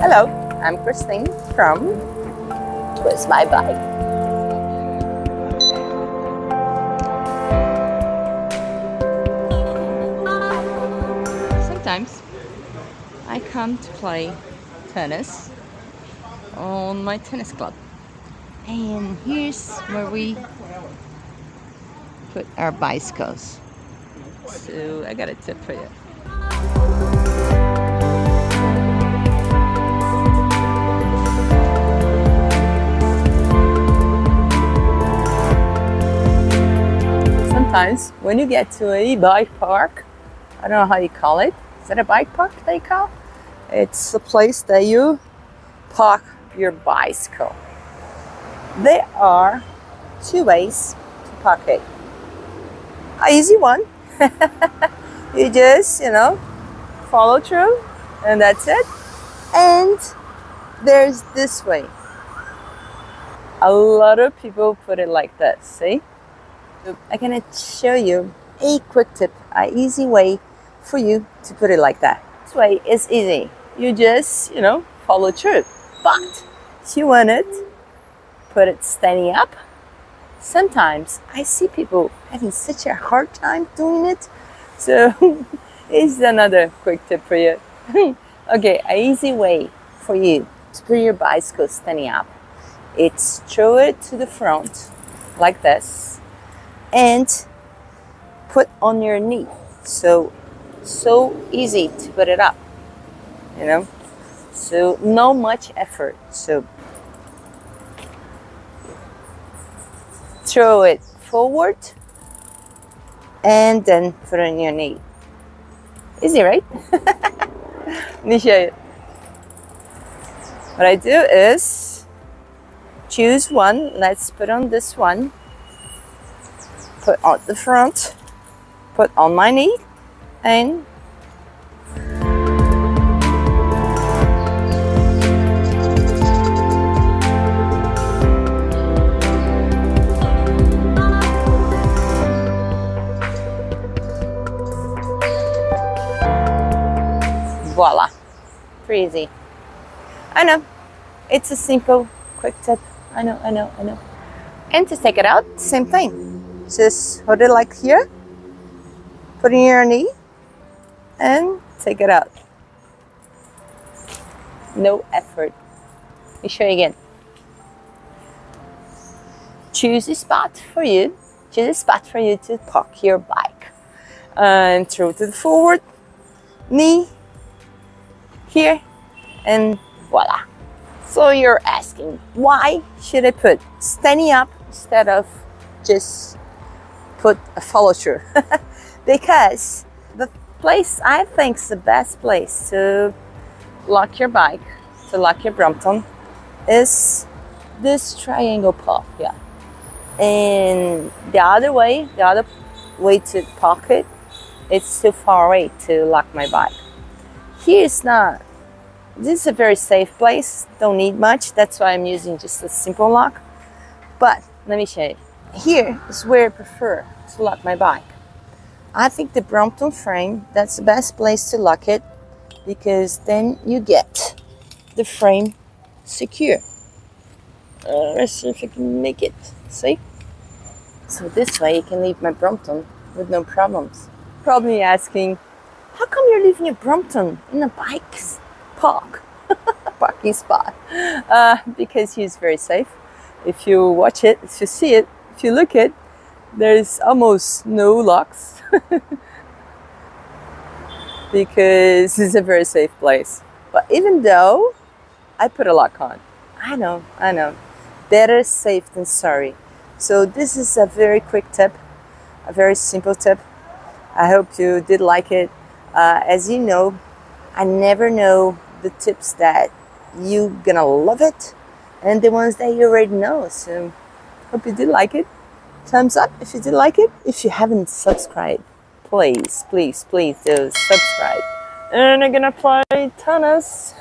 Hello, I'm Christine from Twist My Bike. Sometimes I come to play tennis on my tennis club, and here's where we put our bicycles. So I got a tip for you. Sometimes when you get to a bike park, I don't know how you call it. Is that a bike park they call? It's a place that you park your bicycle. There are two ways to park it. An easy one. You just, follow through and that's it. And there's this way. A lot of people put it like this, see? So I'm gonna show you a quick tip, an easy way for you to put it like that. This way is easy. You just, follow through. But if you want it, put it standing up. Sometimes I see people having such a hard time doing it. So it's another quick tip for you. Okay, an easy way for you to put your bicycle standing up. It's throw it to the front like this and put on your knee. So easy to put it up, so no much effort. So throw it forward and then put on your knee. Easy, right? Let me show you. What I do is choose one. Let's put on this one. Put on the front, put on my knee, and voila, pretty easy. I know, it's a simple, quick tip. I know. And to take it out, same thing. Just hold it like here, put it in your knee, and take it out. No effort. Let me show you again. Choose a spot for you. Choose a spot for you to park your bike. And throw to the forward, knee, here, and voila. So you're asking, why should I put standing up instead of just put a follow through? Because the place I think is the best place to lock your bike, to lock your Brompton, is this triangle path here. And the other way to park it, it's too far away to lock my bike. Here is not. This is a very safe place, don't need much, that's why I'm using just a simple lock. But let me show you. Here is where I prefer to lock my bike. I think the Brompton frame, that's the best place to lock it, because then you get the frame secure. Let's see if I can make it, see? So this way you can leave my Brompton with no problems. Probably asking, how come you're leaving your Brompton in a bike's parking spot? Because he's very safe. If you watch it, if you see it, if you look at, there's almost no locks because it's a very safe place. But even though I put a lock on, I know, better safe than sorry. So this is a very quick tip, a very simple tip. I hope you did like it. As you know, I never know the tips that you gonna love it and the ones that you already know. So hope you did like it. Thumbs up if you did like it. If you haven't subscribed, please do subscribe. And I'm gonna play tennis.